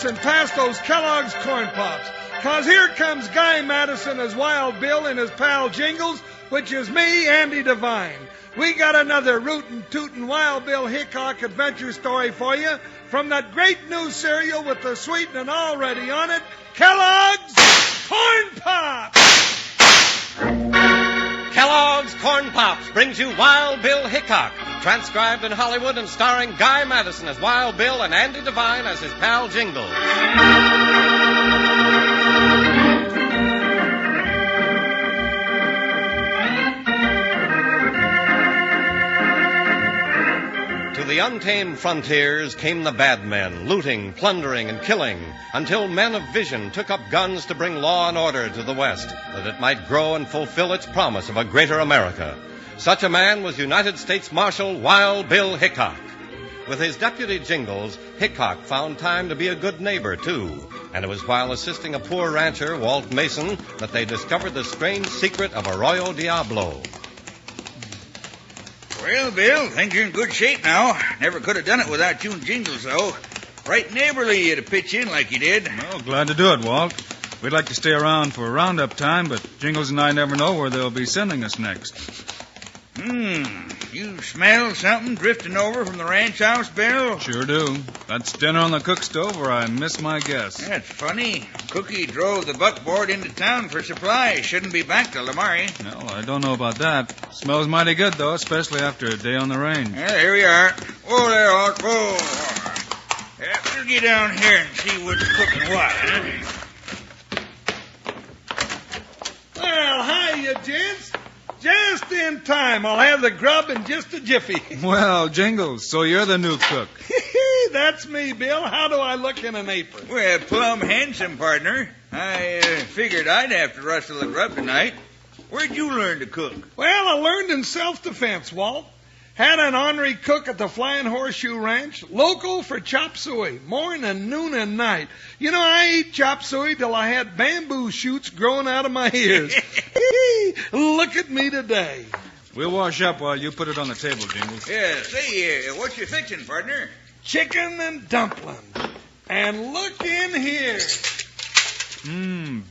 Madison past those Kellogg's Corn Pops. 'Cause here comes Guy Madison as Wild Bill and his pal Jingles, which is me, Andy Devine. We got another rootin' tootin' Wild Bill Hickock adventure story for you from that great new cereal with the sweetening already on it, Kellogg's Corn Pops! Kellogg's Corn Pops brings you Wild Bill Hickock, transcribed in Hollywood and starring Guy Madison as Wild Bill and Andy Devine as his pal Jingles. To the untamed frontiers came the bad men, looting, plundering, and killing, until men of vision took up guns to bring law and order to the West, that it might grow and fulfill its promise of a greater America. Such a man was United States Marshal Wild Bill Hickock. With his deputy Jingles, Hickock found time to be a good neighbor, too. And it was while assisting a poor rancher, Walt Mason, that they discovered the strange secret of Arroyo Diablo. Well, Bill, think you're in good shape now. Never could have done it without you and Jingles, though. Right neighborly you to pitch in like you did. Well, glad to do it, Walt. We'd like to stay around for roundup time, but Jingles and I never know where they'll be sending us next. You smell something drifting over from the ranch house, Bill? Sure do. That's dinner on the cook stove, or I miss my guess. That's funny. Cookie drove the buckboard into town for supplies. Shouldn't be back till tomorrow. Well, I don't know about that. Smells mighty good, though, especially after a day on the range. Yeah, here we are. Whoa there, Hawk. Whoa. Yeah, we'll get down here and see what's cooking what, huh? Well, hiya, gents. Just in time. I'll have the grub in just a jiffy. Well, Jingles, so you're the new cook. That's me, Bill. How do I look in an apron? Well, plumb handsome, partner. I figured I'd have to rustle the grub tonight. Where'd you learn to cook? Well, I learned in self-defense, Walt. Had an ornery cook at the Flying Horseshoe Ranch, local for chop suey, morning, noon, and night. You know, I ate chop suey till I had bamboo shoots growing out of my ears. Look at me today. We'll wash up while you put it on the table, Jingles. Yeah, say, what you fixing, partner? Chicken and dumpling. And look in here.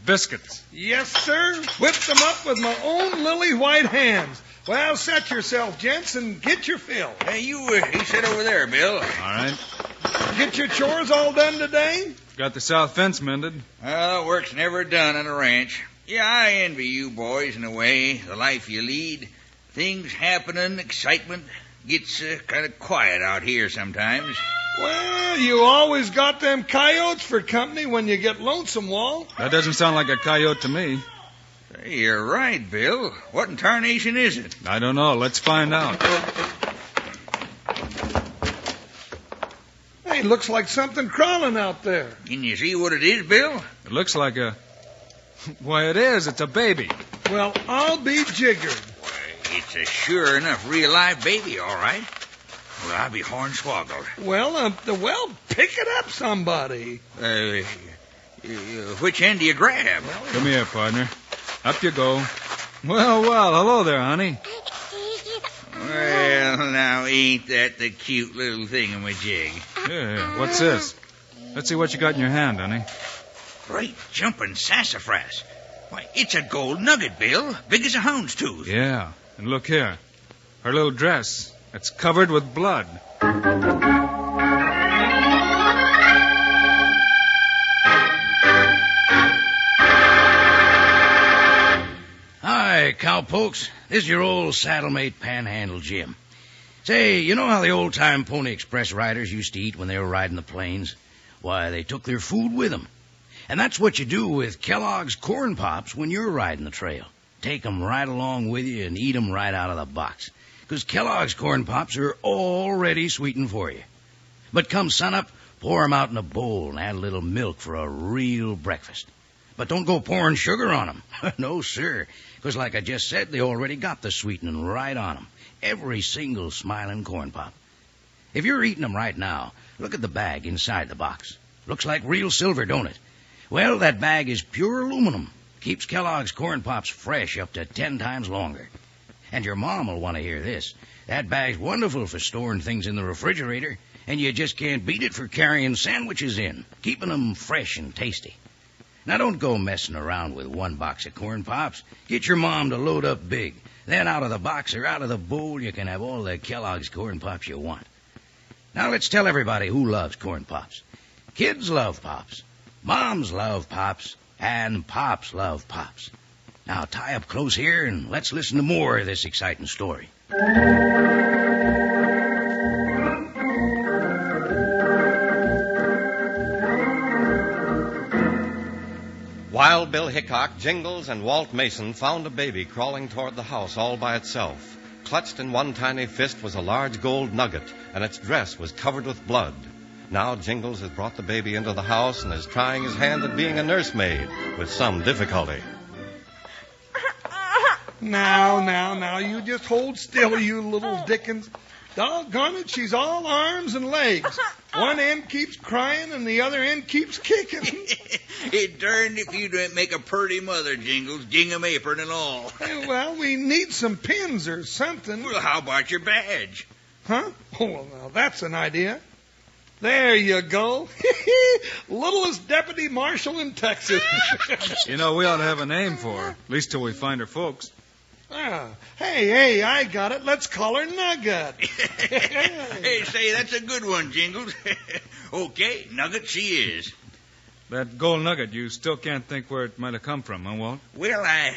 Biscuits. Yes, sir. Whipped them up with my own lily white hands. Well, set yourself, gents, and get your fill. Hey, you sit over there, Bill. All right. Get your chores all done today? Got the south fence mended. Well, work's never done on a ranch. Yeah, I envy you boys in a way, the life you lead. Things happening, excitement. Gets kind of quiet out here sometimes. Well, you always got them coyotes for company when you get lonesome, Walt. That doesn't sound like a coyote to me. Hey, you're right, Bill. What in tarnation is it? I don't know. Let's find out. Hey, looks like something crawling out there. Can you see what it is, Bill? It looks like a... Why, it is. It's a baby. Well, I'll be jiggered. Why, it's a sure enough real live baby, all right. Well, I'll be hornswoggled. Well, pick it up, somebody. Which end do you grab? Come here, partner. Up you go. Well, hello there, honey. Well, now, ain't that the cute little thingamajig? Here, what's this? Let's see what you got in your hand, honey. Great jumping sassafras. Why, it's a gold nugget, Bill. Big as a hound's tooth. Yeah, and look here. Her little dress. It's covered with blood. Hi, cowpokes. This is your old saddle-mate Panhandle Jim. Say, you know how the old-time Pony Express riders used to eat when they were riding the plains? Why, they took their food with them. And that's what you do with Kellogg's Corn Pops when you're riding the trail. Take 'em right along with you and eat 'em right out of the box. 'Cause Kellogg's Corn Pops are already sweetened for you. But come sunup, pour 'em out in a bowl and add a little milk for a real breakfast. But don't go pouring sugar on 'em. No, sir. 'Cause like I just said, they already got the sweetening right on 'em. Every single smiling corn pop. If you're eating 'em right now, look at the bag inside the box. Looks like real silver, don't it? Well, that bag is pure aluminum. Keeps Kellogg's Corn Pops fresh up to 10 times longer. And your mom will want to hear this. That bag's wonderful for storing things in the refrigerator. and you just can't beat it for carrying sandwiches in, keeping 'em fresh and tasty. Now, don't go messing around with one box of corn pops. Get your mom to load up big. Then out of the box or out of the bowl, you can have all the Kellogg's corn pops you want. Now, let's tell everybody who loves corn pops. Kids love pops. Moms love pops. And pops love pops. Now, tie up close here and let's listen to more of this exciting story. Wild Bill Hickock, Jingles, and Walt Mason found a baby crawling toward the house all by itself. Clutched in one tiny fist was a large gold nugget, and its dress was covered with blood. Now Jingles has brought the baby into the house and is trying his hand at being a nursemaid with some difficulty. Now, you just hold still, you little Dickens. Doggone it, she's all arms and legs. One end keeps crying and the other end keeps kicking. It darned if you didn't make a purty mother, Jingles, gingham apron and all. Well, we need some pins or something. Well, how about your badge? Huh? Oh, well, now that's an idea. There you go. Littlest deputy marshal in Texas. You know, we ought to have a name for her, at least till we find her folks. Hey, I got it. Let's call her Nugget. Hey, say, that's a good one, Jingles. Okay, Nugget she is. That gold nugget, you still can't think where it might have come from, huh, Walt? Well, I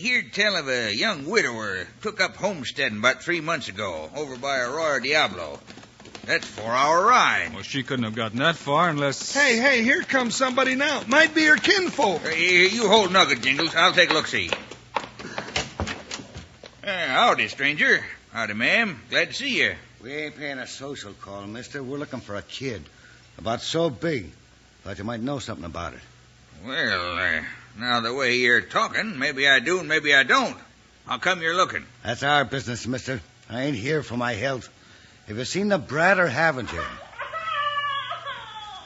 heard tell of a young widower took up homesteading about 3 months ago over by Arroyo Diablo. That's a 4-hour ride. Well, she couldn't have gotten that far unless... Hey, here comes somebody now. Might be her kinfolk. Hey, you hold Nugget, Jingles. I'll take a look-see. Howdy, stranger. Howdy, ma'am. Glad to see you. We ain't paying a social call, mister. We're looking for a kid. About so big. Thought you might know something about it. Well, now the way you're talking, maybe I do and maybe I don't. How come you're looking? That's our business, mister. I ain't here for my health. Have you seen the brat or haven't you?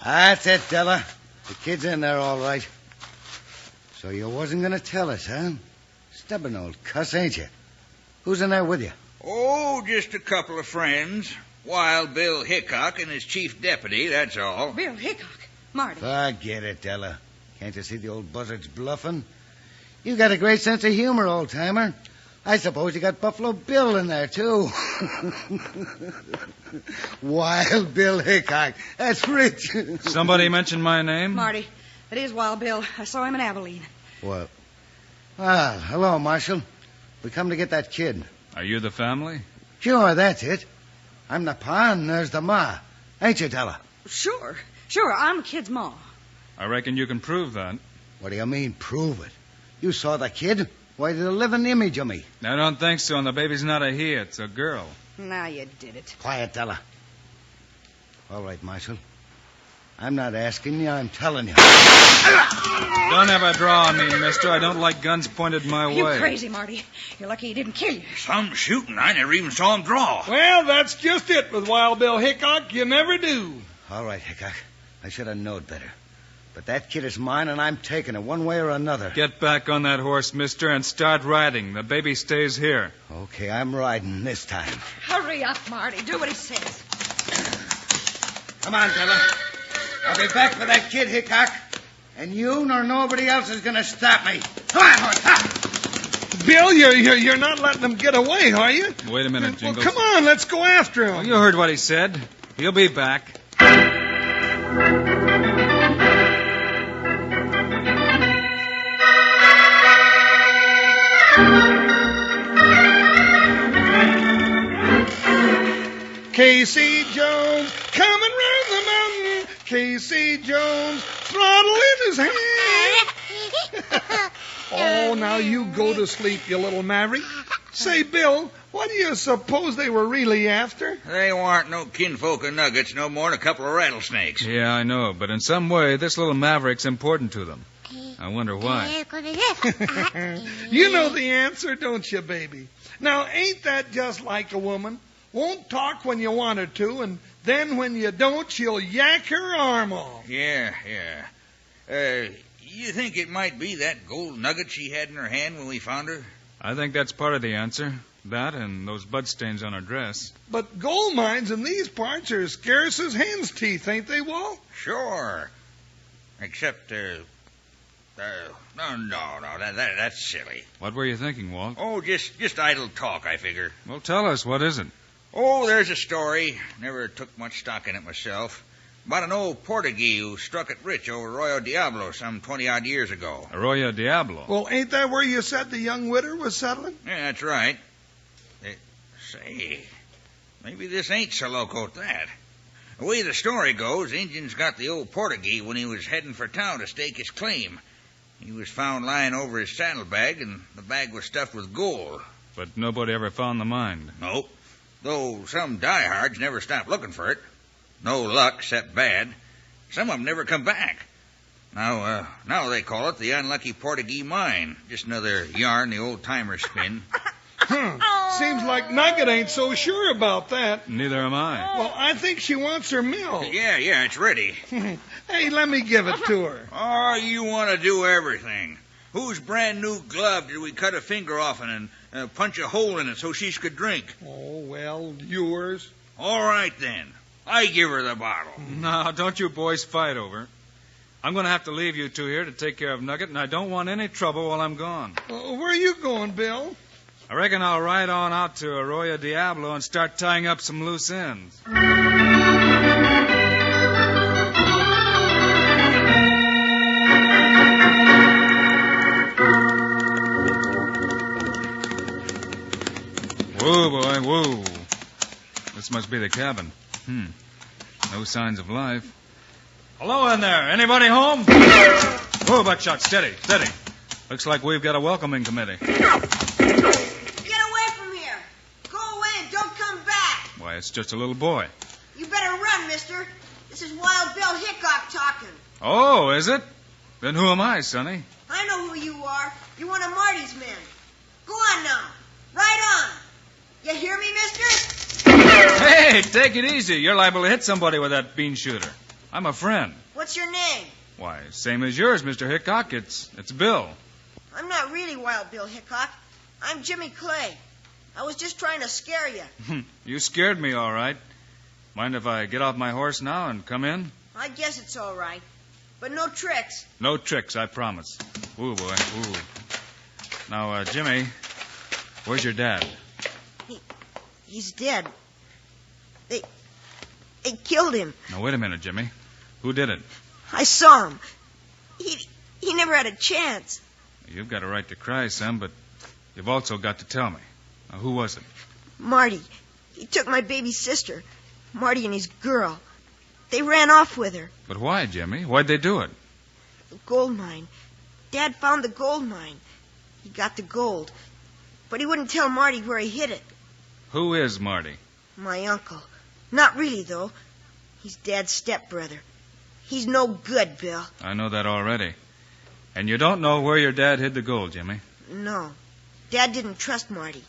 That's it, Della. The kid's in there all right. So you wasn't going to tell us, huh? Stubborn old cuss, ain't you? Who's in there with you? Oh, just a couple of friends. Wild Bill Hickock and his chief deputy, that's all. Bill Hickock. Marty. Forget it, Della. Can't you see the old buzzard's bluffing? You got a great sense of humor, old-timer. I suppose you got Buffalo Bill in there, too. Wild Bill Hickock. That's rich. Somebody mentioned my name? Marty. It is Wild Bill. I saw him in Abilene. What? Ah, hello, Marshal. We come to get that kid. Are you the family? Sure, that's it. I'm the pa and there's the ma. Ain't you, Della? Sure. I'm the kid's ma. I reckon you can prove that. What do you mean, prove it? You saw the kid. Why, did a living image of me. I don't think so, and the baby's not a he, it's a girl. Now you did it. Quiet, Della. All right, Marshal. I'm not asking you, I'm telling you. Don't have a draw on me, mister. I don't like guns pointed my way. You crazy, Marty. You're lucky he didn't kill you. Some shooting. I never even saw him draw. Well, that's just it with Wild Bill Hickock. You never do. All right, Hickock. I should have known better. But that kid is mine, and I'm taking it one way or another. Get back on that horse, mister, and start riding. The baby stays here. Okay, I'm riding this time. Hurry up, Marty. Do what he says. Come on, Della. I'll be back for that kid, Hickock. And you nor nobody else is going to stop me. Come on, horse. Ha! Bill, you're not letting them get away, are you? Wait a minute, Jingles. Well, come on, let's go after him. Well, you heard what he said. He'll be back. Casey Jones coming round the mountain. Casey Jones, throttle in his hand. Oh, now you go to sleep, you little maverick. Say, Bill, what do you suppose they were really after? They weren't no kinfolk of Nuggets no more than a couple of rattlesnakes. Yeah, I know, but in some way, this little maverick's important to them. I wonder why. You know the answer, don't you, baby? Now, ain't that just like a woman? Won't talk when you want her to, and then when you don't, she'll yank her arm off. Yeah. You think it might be that gold nugget she had in her hand when we found her? I think that's part of the answer. That and those bloodstains on her dress. But gold mines in these parts are as scarce as hen's teeth, ain't they, Walt? Sure. Except, no, that's silly. What were you thinking, Walt? Oh, just idle talk, I figure. Well, tell us, what is it? Oh, there's a story. Never took much stock in it myself. About an old Portuguese who struck it rich over Arroyo Diablo some 20-odd years ago. Arroyo Diablo. Well, ain't that where you said the young widder was settling? Yeah, that's right. Say, maybe this ain't so loco at that. The way the story goes, Injuns got the old Portuguese when he was heading for town to stake his claim. He was found lying over his saddlebag, and the bag was stuffed with gold. But nobody ever found the mine. Nope. Though some diehards never stopped looking for it. No luck, except bad. Some of them never come back. Now they call it the unlucky Portuguese mine. Just another yarn the old-timers spin. Seems like Nugget ain't so sure about that. Neither am I. Well, I think she wants her milk. Yeah, it's ready. Hey, let me give it to her. Oh, you want to do everything. Whose brand new glove did we cut a finger off in and punch a hole in it so she could drink? Oh, well, yours. All right, then. I give her the bottle. No, don't you boys fight over it. I'm going to have to leave you two here to take care of Nugget, and I don't want any trouble while I'm gone. Where are you going, Bill? I reckon I'll ride on out to Arroyo Diablo and start tying up some loose ends. Whoa, boy, whoa. This must be the cabin. No signs of life. Hello in there. Anybody home? Whoa, buckshot. Steady. Looks like we've got a welcoming committee. Get away from here. Go away and don't come back. Why, it's just a little boy. You better run, mister. This is Wild Bill Hickock talking. Oh, is it? Then who am I, Sonny? I know who you are. You're one of Marty's men. Go on now. Right on. You hear me, mister? Hey, take it easy. You're liable to hit somebody with that bean shooter. I'm a friend. What's your name? Why, same as yours, Mr. Hickock. It's Bill. I'm not really Wild Bill Hickock. I'm Jimmy Clay. I was just trying to scare you. You scared me, all right. Mind if I get off my horse now and come in? I guess it's all right. But no tricks. No tricks, I promise. Ooh, boy, ooh. Now, Jimmy, where's your dad? He's dead. They killed him. Now, wait a minute, Jimmy. Who did it? I saw him. He never had a chance. You've got a right to cry, son, but you've also got to tell me. Now, who was it? Marty. He took my baby sister. Marty and his girl. They ran off with her. But why, Jimmy? Why'd they do it? The gold mine. Dad found the gold mine. He got the gold. But he wouldn't tell Marty where he hid it. Who is Marty? My uncle. Not really, though. He's Dad's stepbrother. He's no good, Bill. I know that already. And you don't know where your dad hid the gold, Jimmy? No. Dad didn't trust Marty.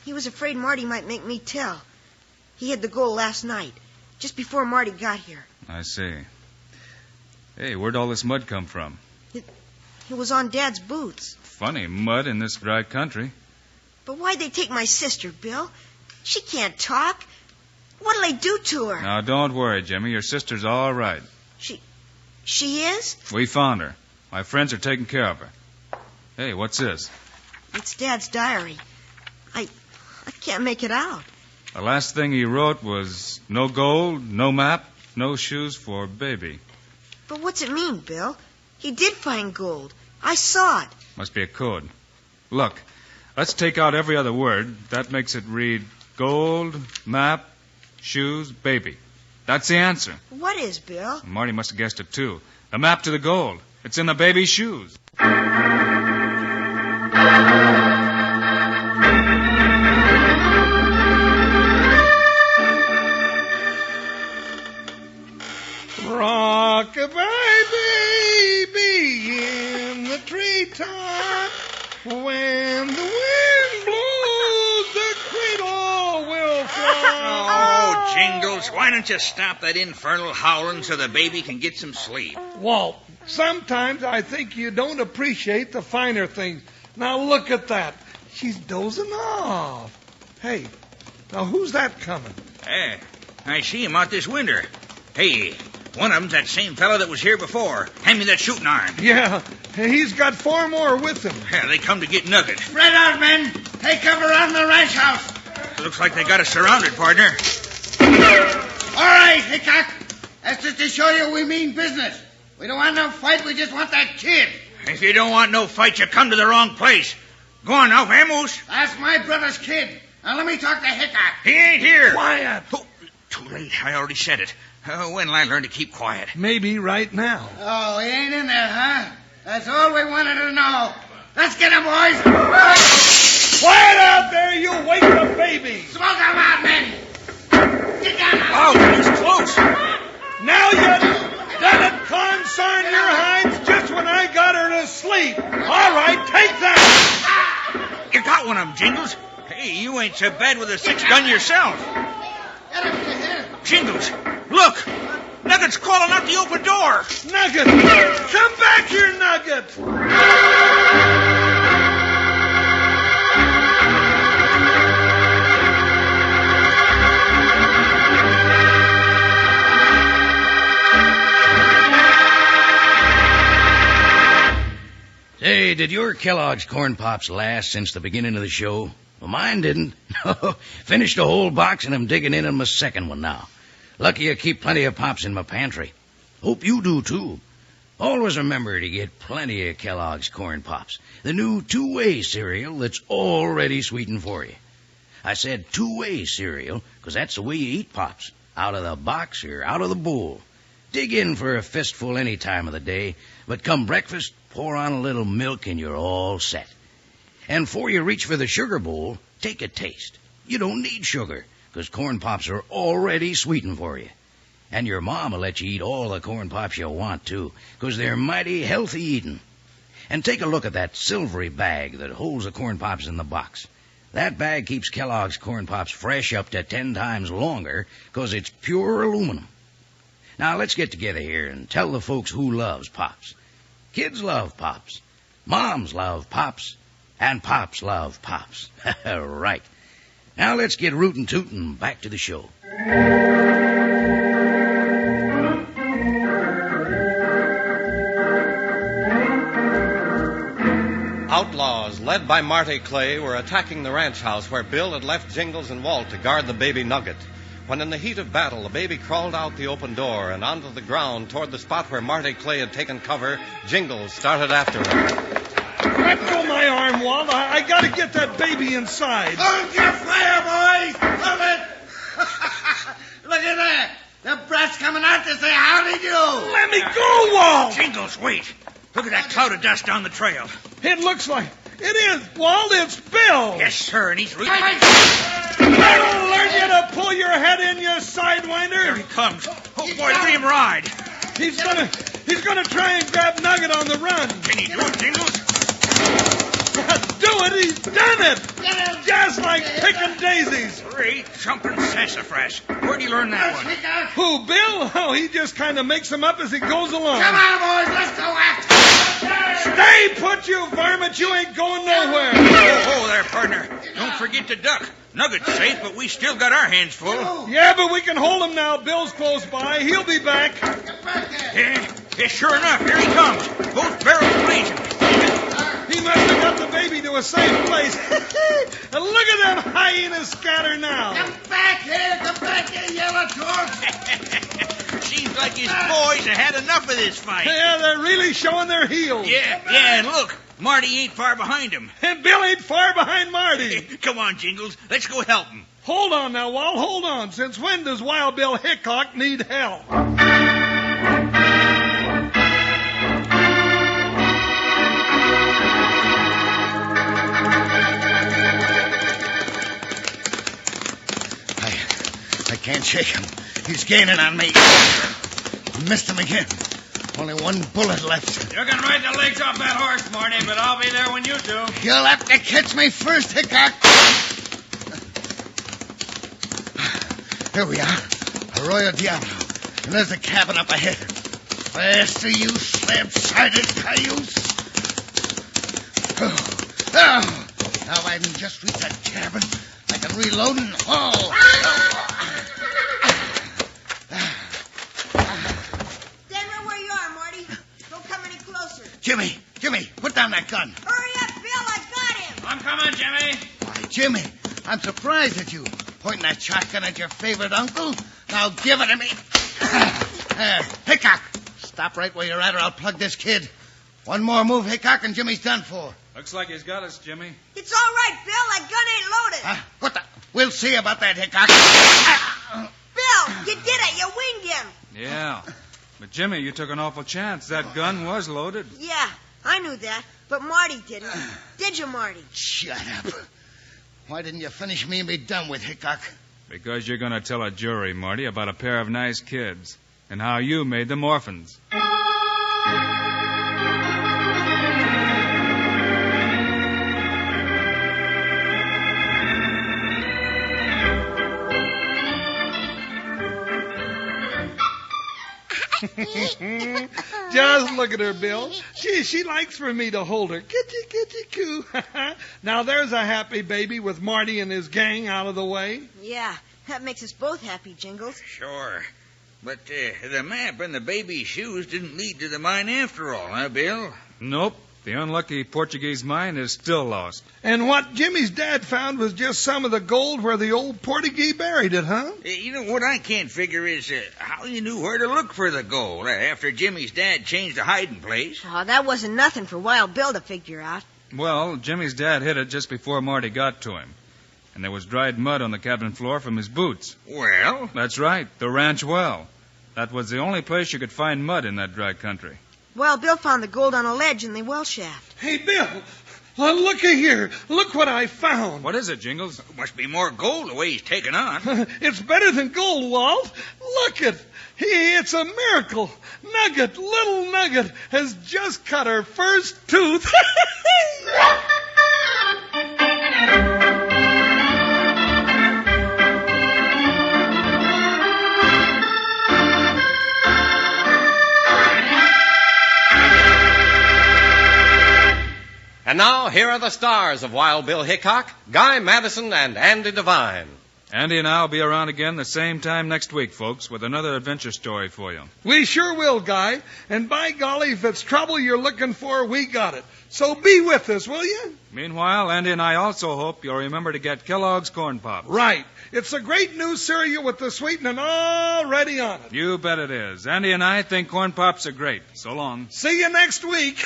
He was afraid Marty might make me tell. He hid the gold last night, just before Marty got here. I see. Hey, where'd all this mud come from? It was on Dad's boots. Funny, mud in this dry country. But why'd they take my sister, Bill? She can't talk. What'll they do to her? Now, don't worry, Jimmy. Your sister's all right. She is? We found her. My friends are taking care of her. Hey, what's this? It's Dad's diary. I can't make it out. The last thing he wrote was no gold, no map, no shoes for baby. But what's it mean, Bill? He did find gold. I saw it. Must be a code. Look, let's take out every other word. That makes it read gold, map, shoes, baby. That's the answer. What is, Bill? Marty must have guessed it, too. The map to the gold. It's in the baby's shoes. Rock-a-bye, baby, in the treetop. When the wind blows, the cradle will fly. Oh, Jingles, why don't you stop that infernal howling so the baby can get some sleep? Walt, sometimes I think you don't appreciate the finer things. Now look at that. She's dozing off. Hey, now who's that coming? I see him out this window. Hey, one of them's that same fellow that was here before. Hand me that shooting iron. Yeah, he's got 4 more with him. Yeah, they come to get Nugget. Spread out, men. Take cover around the ranch house. Looks like they got us surrounded, partner. All right, Hickock. That's just to show you we mean business. We don't want no fight. We just want that kid. If you don't want no fight, you come to the wrong place. Go on now, Vamoose. That's my brother's kid. Now let me talk to Hickock. He ain't here. Quiet. Oh, too late. I already said it. When'll I learn to keep quiet? Maybe right now. Oh, he ain't in there, huh? That's all we wanted to know. Let's get him, boys. Quiet out there, you wake the baby. Smoke him out, men. Get down now. Oh, he's close. Now you done it, consarn your hides, just when I got her to sleep. All right, take that. You got one of them, Jingles. Hey, you ain't so bad with a 6-gun yourself. Get him, here. Jingles, look. Nugget's crawling out the open door. Nugget, come back here, Nugget. Say, did your Kellogg's Corn Pops last since the beginning of the show? Well, mine didn't. Finished a whole box and I'm digging in on my second one now. Lucky I keep plenty of Pops in my pantry. Hope you do, too. Always remember to get plenty of Kellogg's Corn Pops, the new two-way cereal that's already sweetened for you. I said two-way cereal because that's the way you eat Pops, out of the box or out of the bowl. Dig in for a fistful any time of the day, but come breakfast, pour on a little milk and you're all set. And before you reach for the sugar bowl, take a taste. You don't need sugar, because Corn Pops are already sweetened for you. And your mom will let you eat all the Corn Pops you want, too, because they're mighty healthy eating. And take a look at that silvery bag that holds the Corn Pops in the box. That bag keeps Kellogg's Corn Pops fresh up to 10 times longer, because it's pure aluminum. Now, let's get together here and tell the folks who loves Pops. Kids love Pops. Moms love Pops. And Pops love Pops. Right. Now let's get rootin' tootin' back to the show. Outlaws, led by Marty Clay, were attacking the ranch house where Bill had left Jingles and Walt to guard the baby Nugget. When in the heat of battle, the baby crawled out the open door and onto the ground toward the spot where Marty Clay had taken cover, Jingles started after him. Let go my arm, Walt. I gotta get that baby inside. Hold your fire, boys. Hold it. Look at that. The brat's coming out to say howdy do. Let me go, Walt. Jingles, wait. Look at that cloud of dust down the trail. It looks like it is, Walt. It's Bill. Yes, sir, and he's really... That'll learn you to pull your head in, you sidewinder. There he comes. Oh, boy, look at him ride. He's gonna try and grab Nugget on the run. Can he do it, Jingles? Do it, he's done it. Just like picking daisies. Great jumping sassafras. Where'd he learn that one? Who, Bill? Oh, he just kind of makes them up as he goes along. Come on, boys. Let's go after him. Stay put, you varmint. You ain't going nowhere. Oh, there, partner. Don't forget to duck. Nugget's safe, but we still got our hands full. Yeah, but we can hold him now. Bill's close by. He'll be back. Yeah, sure enough. Here he comes. Both barrels blazing. He must have got the baby to a safe place. And look at them hyenas scatter now. Come back here, yellow torch. Seems like his boys have had enough of this fight. Yeah, they're really showing their heels. Yeah, and look, Marty ain't far behind him. And Bill ain't far behind Marty. Come on, Jingles, let's go help him. Hold on now, Walt, hold on. Since when does Wild Bill Hickock need help? I can't shake him. He's gaining on me. I missed him again. Only one bullet left. You can ride the legs off that horse, Marty, but I'll be there when you do. You'll have to catch me first, Hickock. Here we are. Arroyo Diablo. And there's a cabin up ahead. Faster, you slab-sided cayuse. Oh. Now I can just reach that cabin. I can reload and haul. Stand right where you are, Marty. Don't come any closer. Jimmy, put down that gun. Hurry up, Bill. I got him. I'm coming, Jimmy. Why, Jimmy, I'm surprised at you. Pointing that shotgun at your favorite uncle. Now give it to me. There, Hickock. Stop right where you're at or I'll plug this kid. One more move, Hickock, and Jimmy's done for. Looks like he's got us, Jimmy. It's all right, Bill. That gun ain't loaded. What the? We'll see about that, Hickock. Bill, you did it. You winged him. Yeah. But, Jimmy, you took an awful chance. That gun was loaded. Yeah, I knew that. But Marty didn't. Did you, Marty? Shut up. Why didn't you finish me and be done with, Hickock? Because you're going to tell a jury, Marty, about a pair of nice kids and how you made them orphans. Just look at her, Bill. She likes for me to hold her. Kitty, coo. Now there's a happy baby with Marty and his gang out of the way. Yeah, that makes us both happy, Jingles. Sure. But the map and the baby's shoes didn't lead to the mine after all, huh, Bill? Nope. The unlucky Portuguese mine is still lost. And what Jimmy's dad found was just some of the gold where the old Portuguese buried it, huh? You know, what I can't figure is how you knew where to look for the gold after Jimmy's dad changed the hiding place. Oh, that wasn't nothing for Wild Bill to figure out. Well, Jimmy's dad hid it just before Marty got to him. And there was dried mud on the cabin floor from his boots. Well? That's right, the ranch well. That was the only place you could find mud in that dry country. Wild Bill found the gold on a ledge in the well shaft. Hey, Bill, looky here. Look what I found. What is it, Jingles? Must be more gold the way he's taken on. It's better than gold, Walt. Look it. It's a miracle. Little Nugget, has just cut her first tooth. And now, here are the stars of Wild Bill Hickock, Guy Madison, and Andy Devine. Andy and I will be around again the same time next week, folks, with another adventure story for you. We sure will, Guy. And by golly, if it's trouble you're looking for, we got it. So be with us, will you? Meanwhile, Andy and I also hope you'll remember to get Kellogg's Corn Pops. Right. It's a great new cereal with the sweetening already on it. You bet it is. Andy and I think Corn Pops are great. So long. See you next week.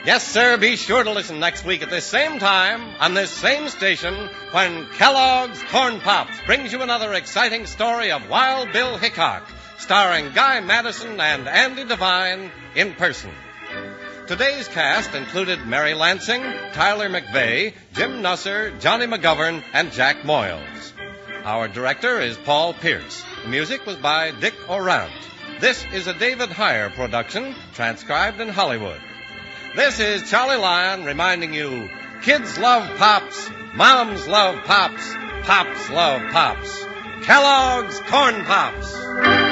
Yes, sir, be sure to listen next week at this same time on this same station when Kellogg's Corn Pops brings you another exciting story of Wild Bill Hickock, starring Guy Madison and Andy Devine in person. Today's cast included Mary Lansing, Tyler McVeigh, Jim Nusser, Johnny McGovern, and Jack Moyles. Our director is Paul Pierce. The music was by Dick Orant. This is a David Heyer production, transcribed in Hollywood. This is Charlie Lyon reminding you, kids love Pops, moms love Pops, Pops love Pops. Kellogg's Corn Pops.